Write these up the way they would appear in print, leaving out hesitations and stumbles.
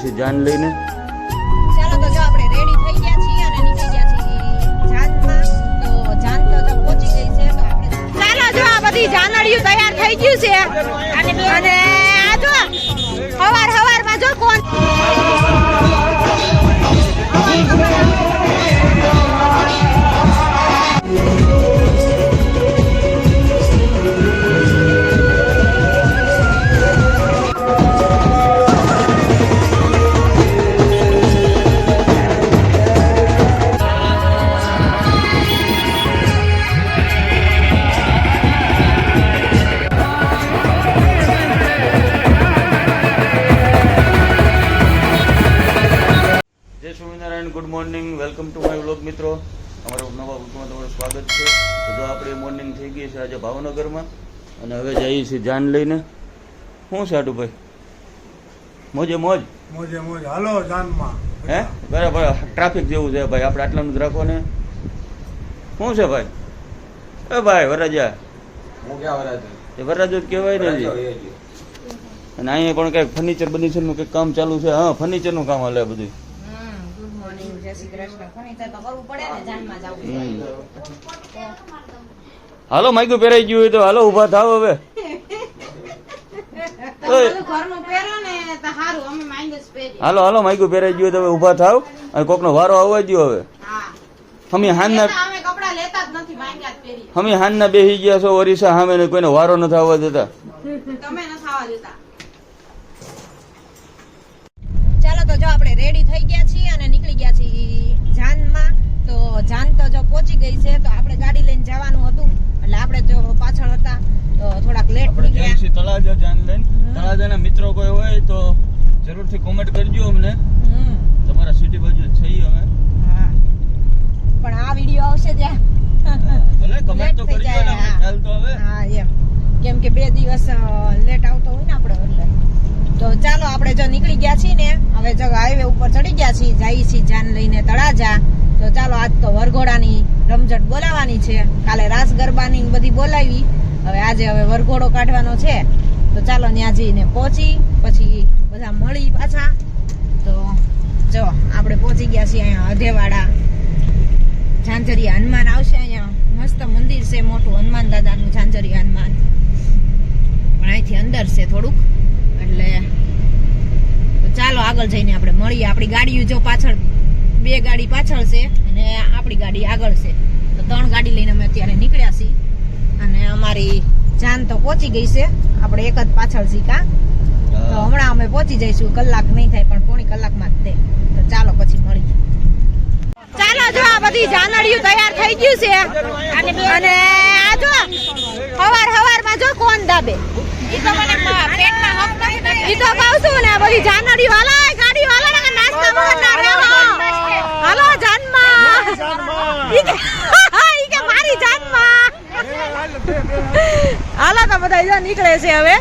છીએ જાન લઈને. ચાલો તો જો આપણે રેડી થઈ ગયા છીએ અને નીકળી ગયા છીએ જાનમાં. તો જાન તો જો પહોંચી ગઈ છે તો આપણે ચાલો જો આ બધી જાનડીયું તૈયાર થઈ ગયું છે અને આ જો હવારમાં જો કોણ good morning, welcome to my vlog. મિત્રો, અમારા નવા વ્લોગમાં તમારું સ્વાગત છે. તો જો આપણી મોર્નિંગ થઈ ગઈ છે આજે ભાવનગરમાં અને હવે જઈએ છીએ જાન લઈને. શું છે આટુભાઈ? મોજે મોજ હાલો જાનમાં. હે બરાબર, ટ્રાફિક જેવું છે ભાઈ, આપણે આટલાનું જ રાખો ને. શું છે ભાઈ? એ ભાઈ વરાજા, એ વરાજો જ કહેવાય ને હજી. અને અહીંયા પણ કંઈક ફર્નિચર બર્નિચરનું કંઈક કામ ચાલુ છે. હા, ફર્નિચરનું કામ હાલે બધું. હાલો માઈકું પહેરાઈ ગયું હોય તો હાલો ઉભા થાવ હવે. હાલો હાલો માઈકું પહેરાઈ ગયું તો હવે ઉભા થાવ અને કોકનો વારો આવવા દો હવે. અમે હાનના બેસી ગયા છો ઓરિસ્સા સામે ને કોઈનો વારો નથી આવવા દેતા. ચાલો તો જો આપણે રેડી થઈ ગયા છીએ અને નીકળી ગયા છીએ જાનમાં. તો જાન તો જો પહોંચી ગઈ છે તો આપણે ગાડી લઈને જવાનું હતું એટલે આપણે જો પાછળ હતા તો થોડાક લેટ થઈ ગયા. તળાજા જાન લઈને તળાજાના મિત્રો કોઈ હોય તો જરૂરથી કોમેન્ટ કરજો અમને. તમારા સિટી બાજુ છીએ અમે. હા, પણ આ વિડિયો આવશે ત્યાં ભલે કમેન્ટ તો કરજો ને, ખ્યાલ તો હવે. હા એમ, કેમ કે 2 દિવસ લેટ આવતો હોય ને આપણે એટલે. તો ચાલો આપણે જો નીકળી ગયા છીએ ને, હવે જો હાઈવે ઉપર ચડી ગયા છીએ, જઈએ છીએ જાન લઈને તળાજા. તો ચાલો આજ તો વરઘોડાની રમઝટ બોલાવાની છે. કાલે રાસ ગરબાની બધી બોલાવી, હવે વરઘોડો કાઢવાનો છે. તો ચાલો ત્યાં જઈને પહોંચી પછી બધા મળી પાછા. તો જો આપણે પહોંચી ગયા છીએ અહીંયા અધેવાડા. ઝાંઝરિયા હનુમાન આવશે અહીંયા, મસ્ત મંદિર છે મોટું, હનુમાન દાદાનું ઝાંઝરિયા હનુમાન. પણ અહીંથી અંદર છે થોડુંક એટલે. તો ચાલો આગળ જઈને આપણે મળીએ. આપણી ગાડીઓ જો પાછળ 2 ગાડી પાછળ છે અને આપણી ગાડી આગળ છે. તો 3 ગાડી લઈને અમે અત્યારે નીકળ્યા છીએ અને અમારી જાન તો પહોંચી ગઈ છે. આપણે એક જ પાછળ છીએ કા. તો હમણાં અમે પહોંચી જઈશું, કલાક નહીં થાય પણ પોણી કલાકમાં જ થાય. તો ચાલો પછી મળીએ. ચાલો જો આ બધી જાનડીયું તૈયાર થઈ ગયું છે અને આ જો હવારમાં જો કોણ દાબે ઈ તો મને પેટમાં હક નથી. ઈ તો કહું છું ને, બધી જાનડીયું હાલા ગાડી હાલા ને નાસ્તા વગરના રહેવા. હાલો જાનમાં, ઈ કે મારી જાનમાં. હાલો તો બધા જો નીકળે છે હવે.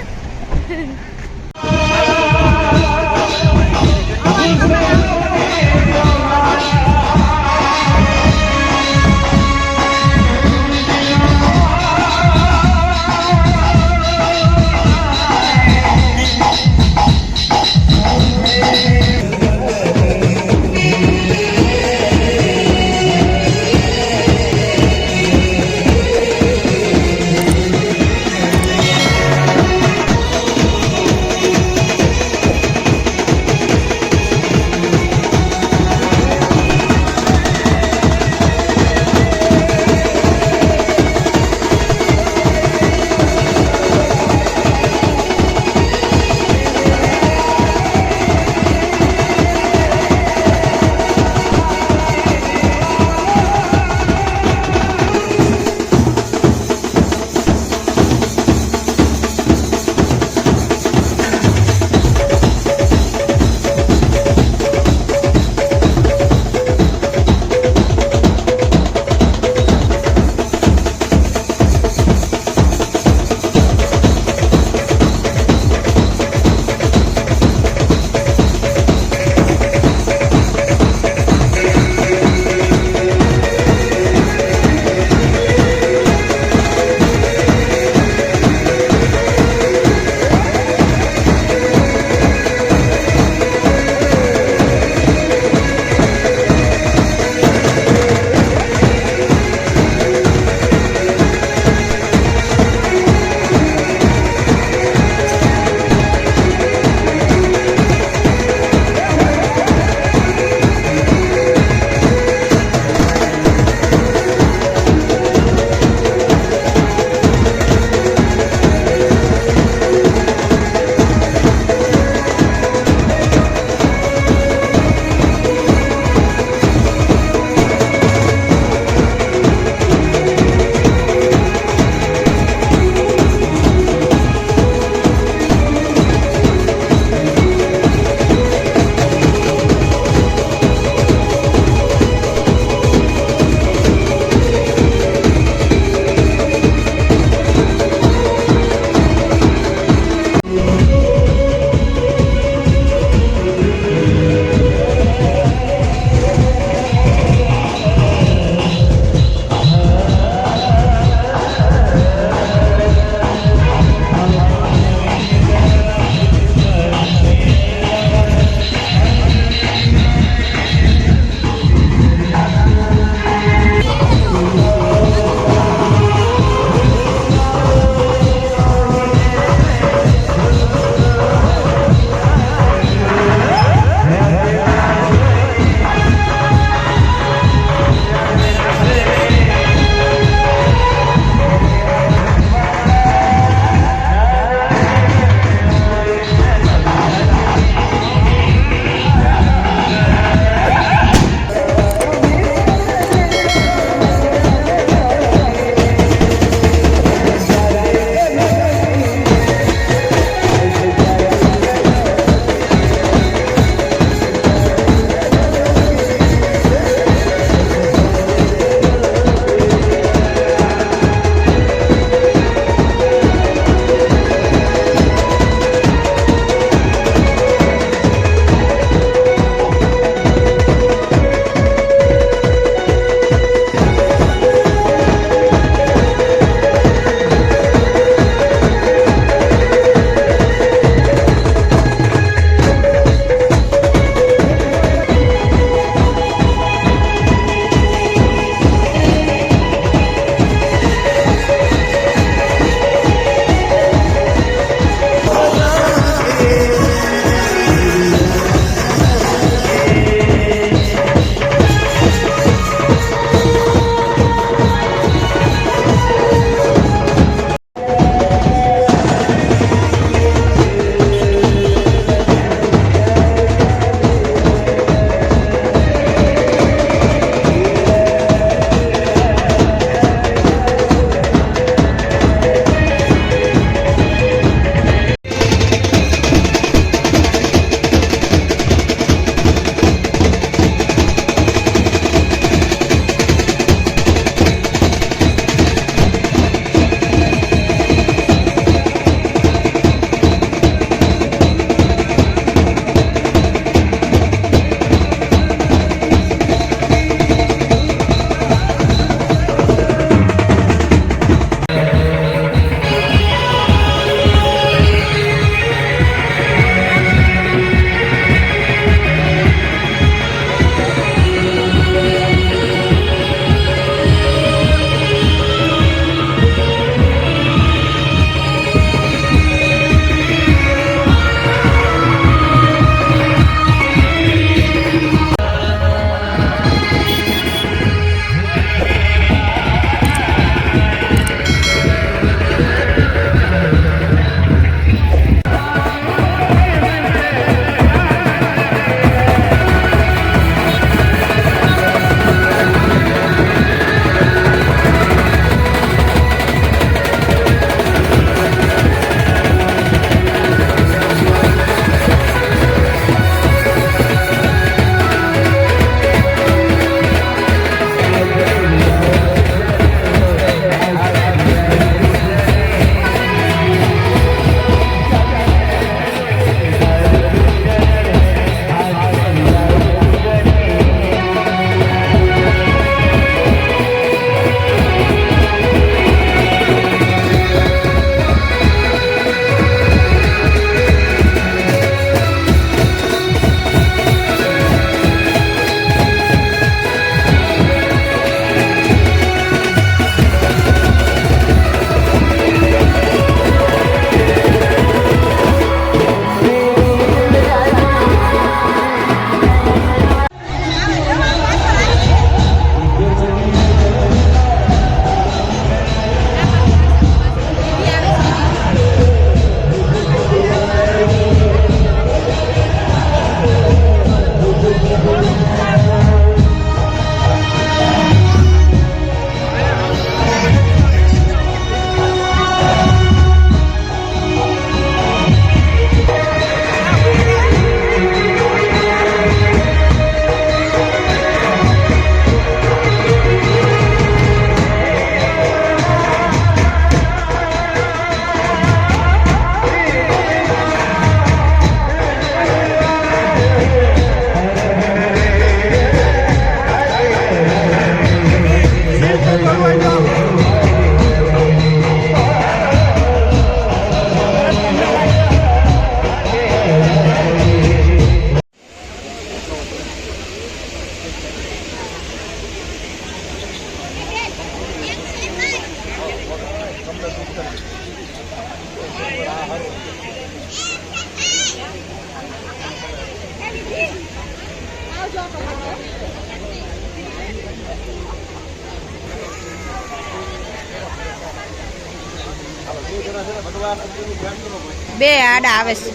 બે આડા આવે છે.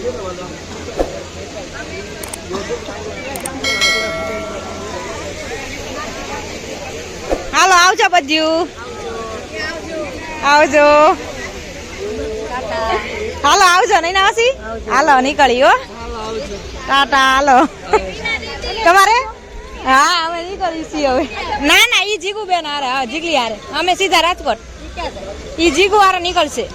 હાલો આવજો બધું, આવજો. હાલો આવજો નહીં નાસી, હાલો નીકળી હો, ટાટા હાલો. તમારે હા અમે નીકળી છીએ હવે. ના ના ઈ જીગુ બેન હારે, હા જીગલી હારે, અમે સીધા રાજકોટ. ઈ જીગુ હારે નીકળશે.